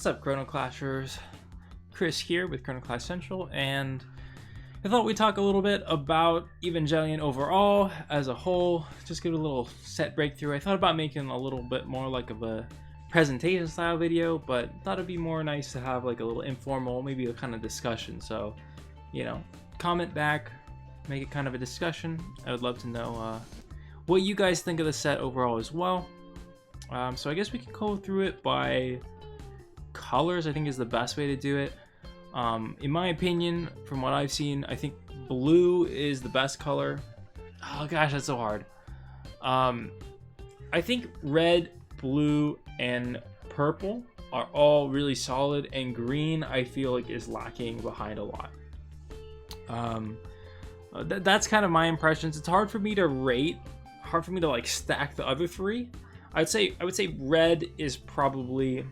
What's up, Chrono Clashers? Chris here with Chrono Clash Central, and I thought we'd talk a little bit about Evangelion overall as a whole. Just give it a little set breakthrough. I thought about making a little bit more like of a presentation style video, but thought it'd be more nice to have like a little informal, maybe a kind of discussion. So, you know, comment back, make it kind of a discussion. I would love to know what you guys think of the set overall as well. So I guess we can go through it by colors. I think is the best way to do it. In my opinion, from what I've seen, I think blue is the best color. Oh gosh, that's so hard. I think red, blue, and purple are all really solid, and green I feel like is lacking behind a lot. That's kind of my impressions. It's hard for me to rate, hard for me to like stack the other three. I would say red is probably,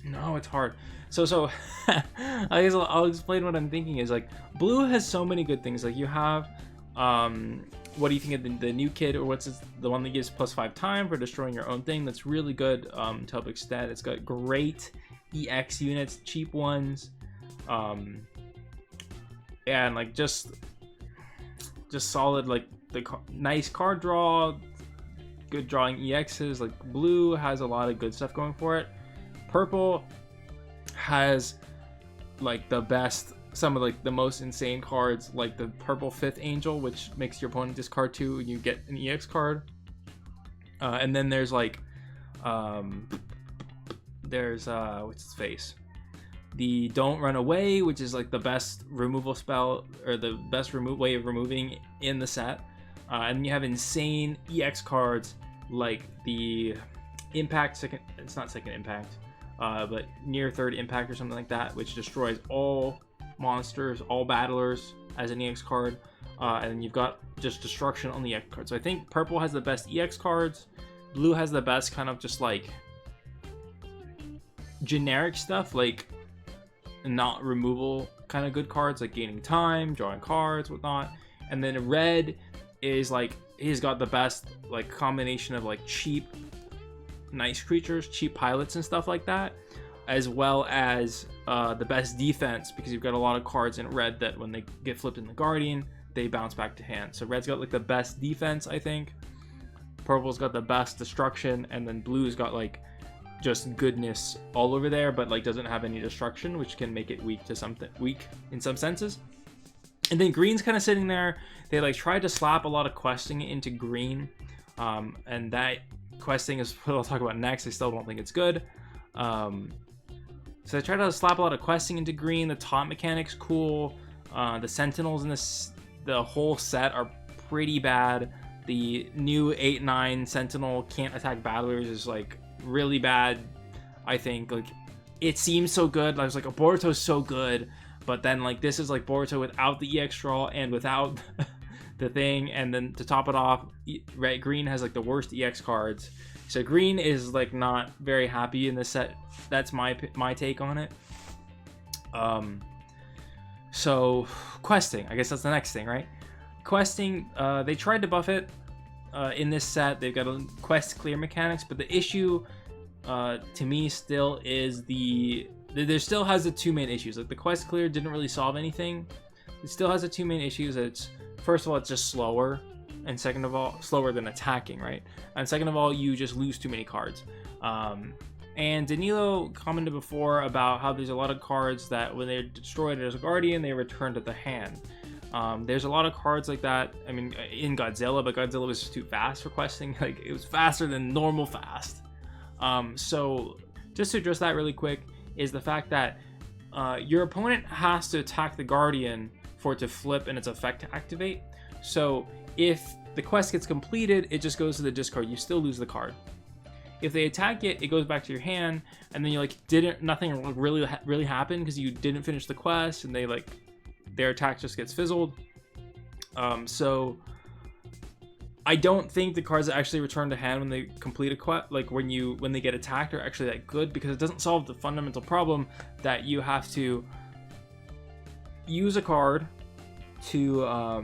no, it's hard. So I guess I'll explain what I'm thinking is like blue has so many good things. Like you have, what do you think of the new kid, or the one that gives +5 time for destroying your own thing? That's really good to help extend. It's got great EX units, cheap ones, and like just solid, like the nice card draw, good drawing EXs. Like blue has a lot of good stuff going for it. Purple has like the best, some of like the most insane cards, like the purple 5th angel, which makes your opponent discard 2 and you get an EX card. And then there's like there's what's his face, the don't run away, which is like the best removal spell, or the best way of removing in the set. And you have insane EX cards like the impact it's not second impact, but near third impact or something like that, which destroys all monsters, all battlers as an EX card. And then you've got just destruction on the EX card. So I think purple has the best EX cards. Blue has the best kind of just like generic stuff, like not removal kind of good cards, like gaining time, drawing cards, whatnot. And then red is like, he's got the best like combination of like cheap nice creatures, cheap pilots and stuff like that, as well as the best defense, because you've got a lot of cards in red that when they get flipped in the Guardian, they bounce back to hand. So red's got like the best defense, I think. Purple's got the best destruction, and then blue's got like just goodness all over there, but like doesn't have any destruction, which can make it weak in some senses. And then green's kind of sitting there. They like tried to slap a lot of questing into green, and that questing is what I'll talk about next. I still don't think it's good. So they tried to slap a lot of questing into green. The taunt mechanic's cool. The sentinels in the whole set are pretty bad. The new 8/9 sentinel can't attack battlers is like really bad. I think like it seems so good. I was like, Boruto's so good, but then like this is like Boruto without the EX draw and without the thing. And then to top it off, green has like the worst EX cards. So green is like not very happy in this set. That's my take on it. So questing, I guess that's the next thing, right? Questing, they tried to buff it in this set. They've got a quest clear mechanics, but the issue to me still is there still has the two main issues. Like the quest clear didn't really solve anything. It still has the two main issues. It's, first of all, it's just slower, and second of all, slower than attacking, right? And second of all, you just lose too many cards. And Danilo commented before about how there's a lot of cards that when they're destroyed as a guardian, they return to the hand. There's a lot of cards like that. I mean, in Godzilla, but Godzilla was just too fast for questing. Like it was faster than normal fast. So just to address that really quick is the fact that your opponent has to attack the guardian for it to flip and its effect to activate. So if the quest gets completed, it just goes to the discard. You still lose the card. If they attack it, it goes back to your hand, and then you like nothing really happened because you didn't finish the quest, and their attack just gets fizzled. So I don't think the cards that actually return to hand when they complete a quest, like when they get attacked, are actually that good, because it doesn't solve the fundamental problem that you have to use a card to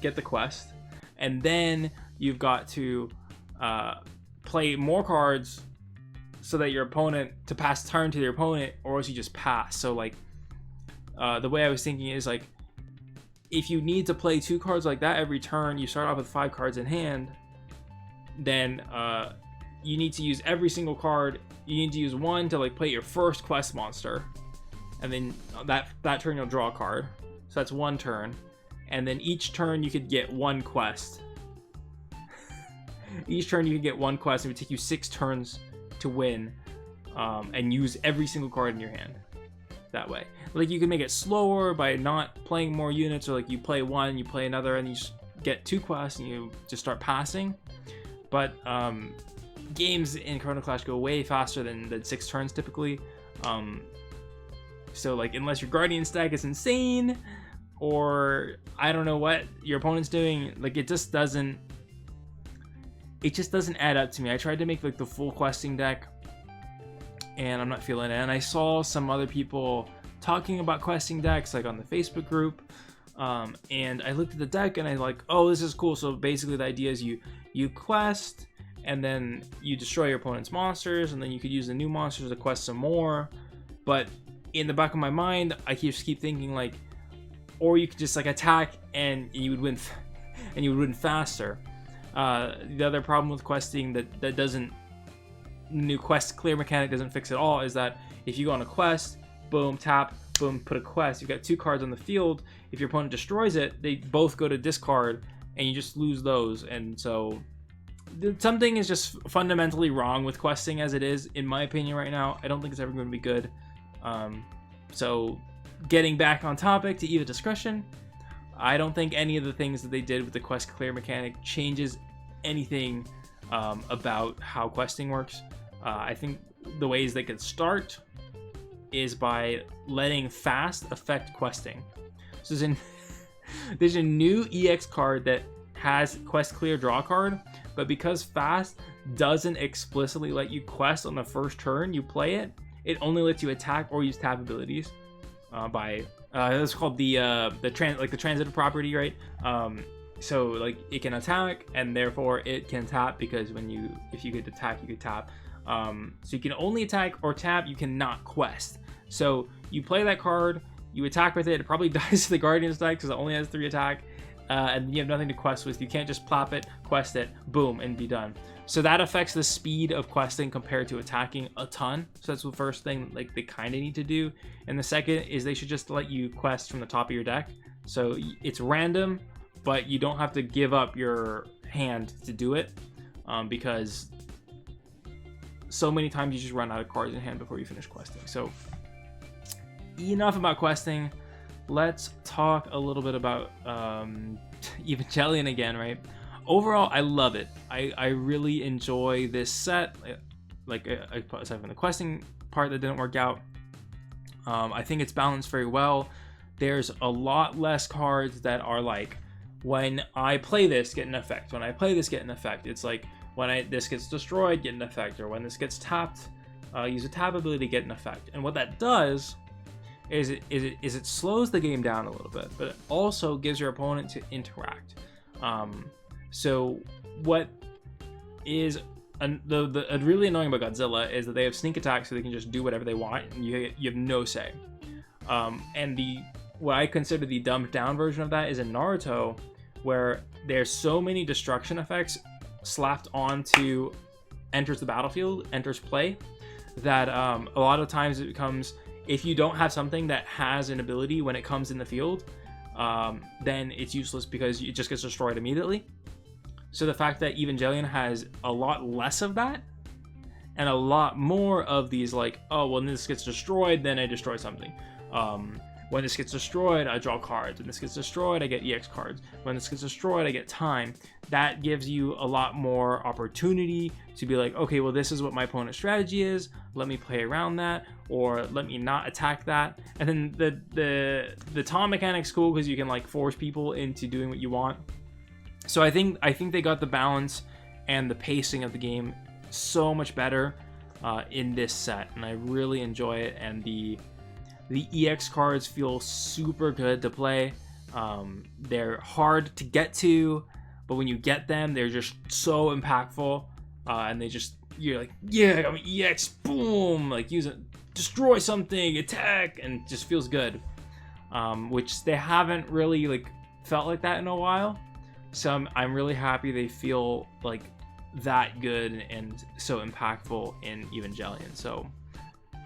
get the quest, and then you've got to play more cards so that your opponent to pass turn to your opponent, or else you just pass. So like the way I was thinking is like, if you need to play 2 cards like that every turn, you start off with 5 cards in hand, then you need to use every single card. You need to use 1 to like play your first quest monster, and then that turn you'll draw a card. So that's 1 turn, and then each turn you could get 1 quest. Each turn you can get 1 quest. It would take you 6 turns to win, and use every single card in your hand that way. Like, you can make it slower by not playing more units, or like you play 1, you play another, and you just get 2 quests and you just start passing. But games in Chrono Clash go way faster than 6 turns typically. So like, unless your Guardian stack is insane, or I don't know what your opponent's doing, like it just doesn't add up to me. I tried to make like the full questing deck, and I'm not feeling it. And I saw some other people talking about questing decks like on the Facebook group, and I looked at the deck and I like, oh, this is cool. So basically the idea is you quest, and then you destroy your opponent's monsters, and then you could use the new monsters to quest some more. But in the back of my mind, I just keep thinking like, or you could just like attack and you would win and you would win faster. The other problem with questing that doesn't, new quest clear mechanic doesn't fix at all, is that if you go on a quest, boom, tap, boom, put a quest, you've got 2 cards on the field. If your opponent destroys it, they both go to discard, and you just lose those. And so something is just fundamentally wrong with questing as it is, in my opinion, right now. I don't think it's ever going to be good. So getting back on topic to EVA Discretion, I don't think any of the things that they did with the quest clear mechanic changes anything about how questing works. I think the ways they could start is by letting fast affect questing. So there's a new EX card that has quest clear draw card, but because fast doesn't explicitly let you quest on the first turn you play it, it only lets you attack or use tap abilities it's called the transitive property, right? So like, it can attack and therefore it can tap, because if you could attack, you could tap. So you can only attack or tap, you cannot quest. So you play that card, you attack with it, it probably dies to the Guardian stack because it only has 3 attack, and you have nothing to quest with. You can't just plop it, quest it, boom, and be done. So that affects the speed of questing compared to attacking a ton. So that's the first thing like they kind of need to do. And the second is they should just let you quest from the top of your deck. So it's random, but you don't have to give up your hand to do it, because so many times you just run out of cards in hand before you finish questing. So enough about questing. Let's talk a little bit about Evangelion again, right? Overall, I love it. I really enjoy this set. Like, aside from the questing part that didn't work out, I think it's balanced very well. There's a lot less cards that are like, when I play this, get an effect. When I play this, get an effect. It's like, when this gets destroyed, get an effect. Or when this gets tapped, use a tap ability, get an effect. And what that does is it slows the game down a little bit, but it also gives your opponent to interact. So what is really annoying about Godzilla is that they have sneak attack, so they can just do whatever they want, and you have no say. And what I consider the dumbed down version of that is in Naruto, where there's so many destruction effects slapped onto enters the battlefield, enters play, that a lot of times it becomes, if you don't have something that has an ability when it comes in the field, then it's useless because it just gets destroyed immediately. So the fact that Evangelion has a lot less of that, and a lot more of these like, oh, when this gets destroyed, then I destroy something. When this gets destroyed, I draw cards. When this gets destroyed, I get EX cards. When this gets destroyed, I get time. That gives you a lot more opportunity to be like, okay, well, this is what my opponent's strategy is. Let me play around that, or let me not attack that. And then the Tom mechanic's cool because you can like force people into doing what you want. So I think they got the balance and the pacing of the game so much better in this set, and I really enjoy it. And the EX cards feel super good to play. They're hard to get to, but when you get them, they're just so impactful, and they just you're like, yeah, I got my EX, boom, like use it, destroy something, attack, and it just feels good. Which they haven't really like felt like that in a while. So I'm really happy they feel like that good and so impactful in Evangelion. So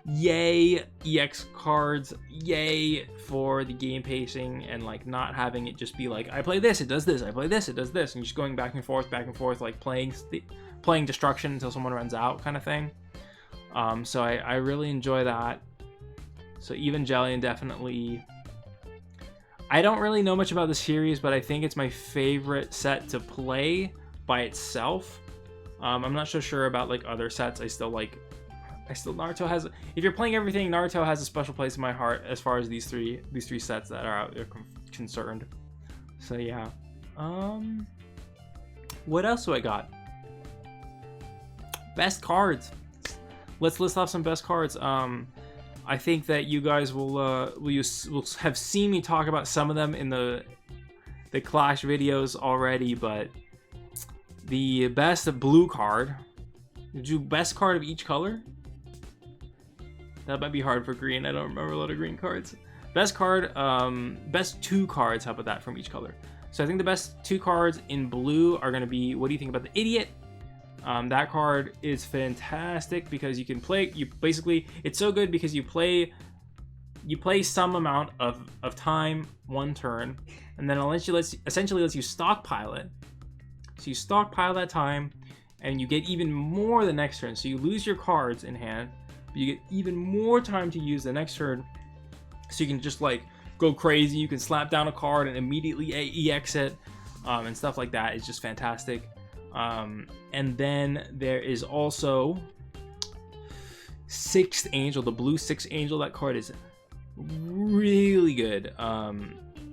yay EX cards, yay for the game pacing and like not having it just be like, I play this, it does this, I play this, it does this, and just going back and forth, like playing destruction until someone runs out kind of thing. So I really enjoy that. So Evangelion definitely, I don't really know much about the series, but I think it's my favorite set to play by itself. I'm not so sure about like other sets. I still Naruto has, if you're playing everything, Naruto has a special place in my heart as far as these three sets that are out there concerned. So yeah. What else do I got? Best cards. Let's list off some best cards. I think that you guys will have seen me talk about some of them in the Clash videos already, but the best blue card. Did you best card of each color? That might be hard for green. I don't remember a lot of green cards. Best card, best 2 cards. How about that from each color? So I think the best 2 cards in blue are going to be, what do you think about the Idiot? That card is fantastic because you can play, basically, it's so good because you play some amount of time, 1 turn, and then essentially lets you stockpile it. So you stockpile that time, and you get even more the next turn. So you lose your cards in hand, but you get even more time to use the next turn. So you can just like go crazy. You can slap down a card and immediately EX it, and stuff like that. It's just fantastic. And then there is also 6th Angel, the blue 6th Angel. That card is really good.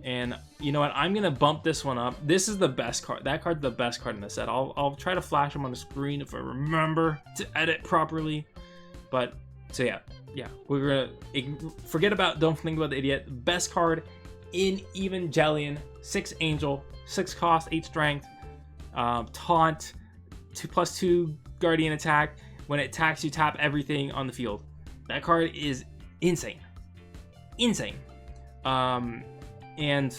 And you know what? I'm gonna bump this one up. This is the best card. That card's the best card in the set. I'll try to flash them on the screen if I remember to edit properly. But so yeah, we're gonna don't think about the Idiot. Best card in Evangelion, 6th Angel, 6 cost, 8 strength, taunt, 2+2 guardian attack. When it attacks, you tap everything on the field. That card is insane. And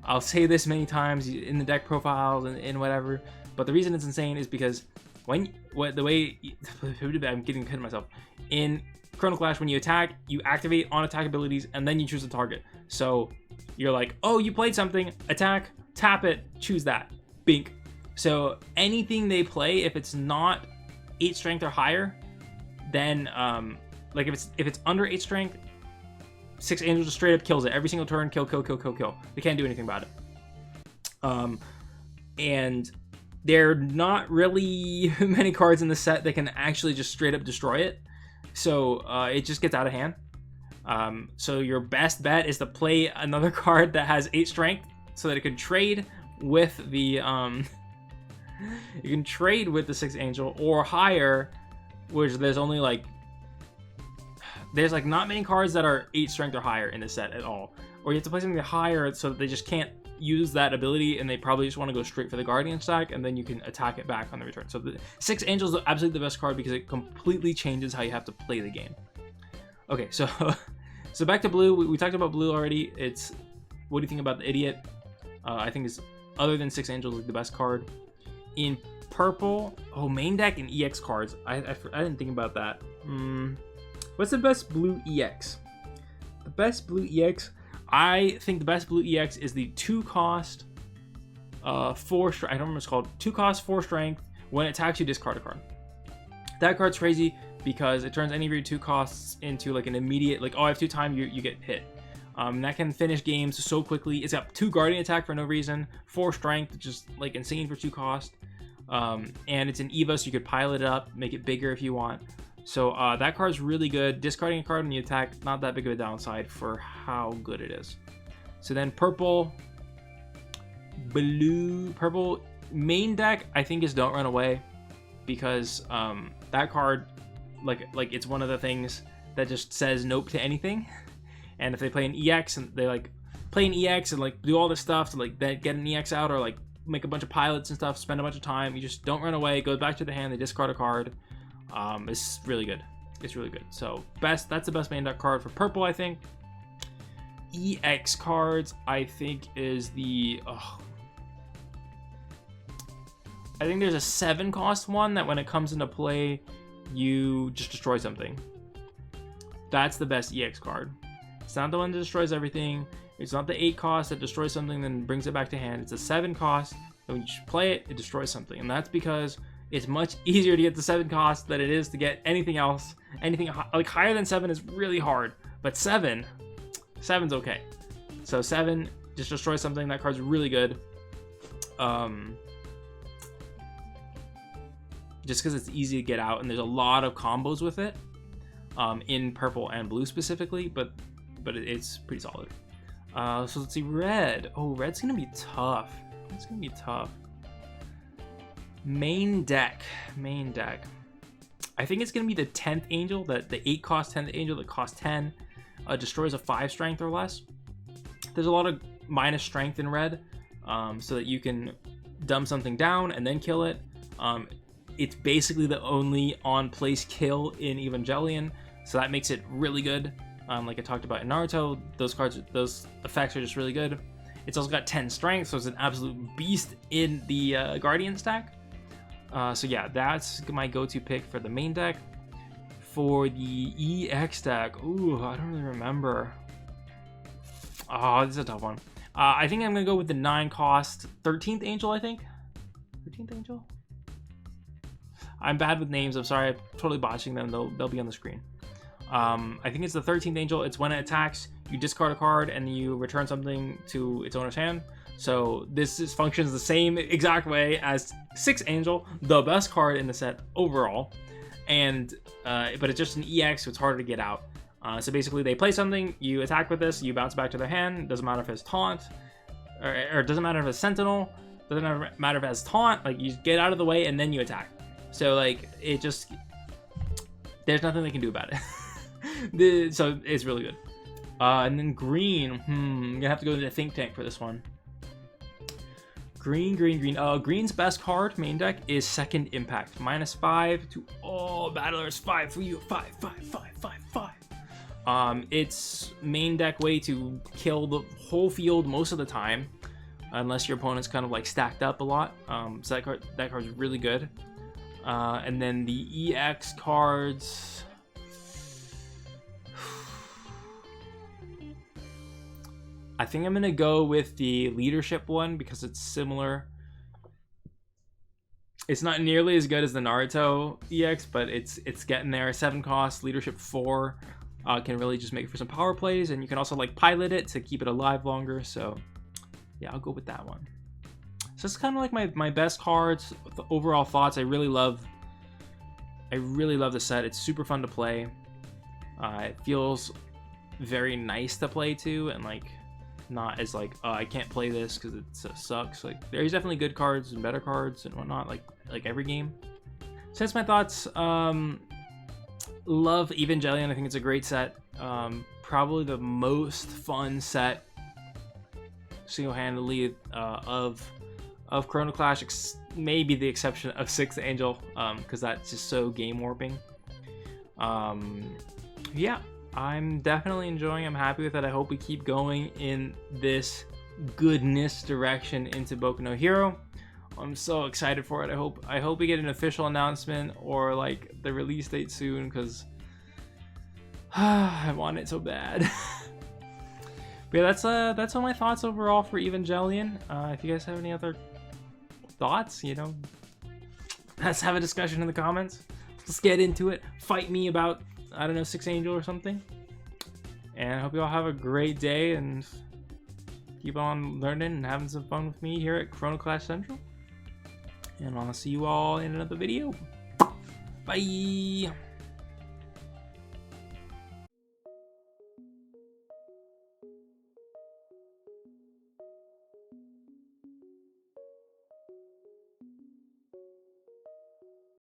I'll say this many times in the deck profiles and whatever, but the reason it's insane is because I'm getting ahead of myself. In Chrono Clash, when you attack, you activate on attack abilities, and then you choose a target. So you're like, oh, you played something, attack, tap it, choose that, bink. So anything they play, if it's not 8 strength or higher, then like if it's under 8 strength, 6 Angels just straight up kills it every single turn. Kill. They can't do anything about it. And there are not really many cards in the set that can actually just straight up destroy it. So it just gets out of hand. So your best bet is to play another card that has 8 strength so that it can trade with the you can trade with the 6th Angel or higher, which there's not many cards that are 8 strength or higher in the set at all. Or you have to play something higher so that they just can't use that ability, and they probably just want to go straight for the Guardian stack, and then you can attack it back on the return. So the 6th Angel is absolutely the best card because it completely changes how you have to play the game. Okay, so back to blue. We talked about blue already. It's, what do you think about the Idiot? I think it's, other than 6 Angels, like the best card. In purple, main deck and EX cards. I didn't think about that. What's the best blue EX? The best blue EX, I think the best blue EX is the 2 cost, 4 strength. I don't remember what it's called. 2 cost, 4 strength. When it attacks, you discard a card. That card's crazy because it turns any of your 2 costs into like an immediate, like, oh, I have 2 time, you get hit. That can finish games so quickly. It's got 2 guardian attack for no reason, 4 strength, which is like insane for 2 cost. And it's an EVA, so you could pilot it up, make it bigger if you want. So that card's really good. Discarding a card when you attack, not that big of a downside for how good it is. So then purple, main deck, I think is Don't Run Away, because that card, like it's one of the things that just says nope to anything. And if they play an EX and they like play an EX and like do all this stuff to like get an EX out, or like make a bunch of pilots and stuff, spend a bunch of time. You just don't run away. Go back to the hand. They discard a card. It's really good. It's really good. So that's the best main deck card for purple, I think. EX cards, I think, is the... I think there's a 7-cost one that when it comes into play, you just destroy something. That's the best EX card. It's not the one that destroys everything. It's not the 8-cost that destroys something then brings it back to hand. It's a 7-cost, and when you play it, it destroys something. And that's because it's much easier to get the 7-cost than it is to get anything else. Anything like higher than 7 is really hard, but 7's okay. So 7 just destroys something. That card's really good. Just because it's easy to get out, and there's a lot of combos with it, in purple and blue specifically, but it's pretty solid. So let's see, red. Oh, red's gonna be tough. It's gonna be tough. Main deck. I think it's gonna be the 10th angel, the 8-cost 10th angel that costs 10, destroys a 5 strength or less. There's a lot of minus strength in red, so that you can dumb something down and then kill it. It's basically the only on-place kill in Evangelion, so that makes it really good. Like I talked about in Naruto, those effects are just really good. It's also got 10 strength, so it's an absolute beast in the Guardian stack. So yeah, that's my go-to pick for the main deck. For the EX deck, ooh, I don't really remember. Oh, this is a tough one. I think I'm gonna go with the 9-cost 13th angel, I think. 13th angel? I'm bad with names, I'm sorry, I'm totally botching them, they'll be on the screen. I think it's the 13th angel. It's when it attacks, you discard a card and you return something to its owner's hand. So this functions the same exact way as 6th angel, the best card in the set overall. And but it's just an EX, so it's harder to get out. So basically they play something, you attack with this, you bounce back to their hand. Doesn't matter if it's taunt, or it doesn't matter if it's sentinel, doesn't matter if it has taunt. Like, you get out of the way and then you attack. So like, it just, there's nothing they can do about it. So it's really good. And then green, I'm gonna have to go to the think tank for this one. Green. Green's best card main deck is Second Impact. -5 to all battlers. 5 for you. 5. It's main deck way to kill the whole field most of the time, unless your opponent's kind of like stacked up a lot. So that card's really good. And then the EX cards. I think I'm gonna go with the leadership one because it's similar. It's not nearly as good as the Naruto EX, but it's getting there. 7 cost, leadership 4 can really just make it for some power plays, and you can also like pilot it to keep it alive longer. So yeah, I'll go with that one. So it's kind of like my best cards. The overall thoughts. I really love the set. It's super fun to play. It feels very nice to play too, and like not as like, I can't play this because it sucks. Like, there's definitely good cards and better cards and whatnot, like every game. So that's my thoughts. Love Evangelion. I think it's a great set. Probably the most fun set single-handedly of Chrono Clash, maybe the exception of 6th Angel, because that's just so game warping. Yeah, I'm definitely enjoying. I'm happy with it. I hope we keep going in this goodness direction into Boku no Hero. I'm so excited for it. I hope we get an official announcement or like the release date soon, because I want it so bad. But yeah, that's all my thoughts overall for Evangelion. If you guys have any other thoughts, you know, let's have a discussion in the comments. Let's get into it. Fight me about, I don't know, 6th Angel or something. And I hope you all have a great day and keep on learning and having some fun with me here at Chrono Clash Central. And I'll see you all in another video. Bye!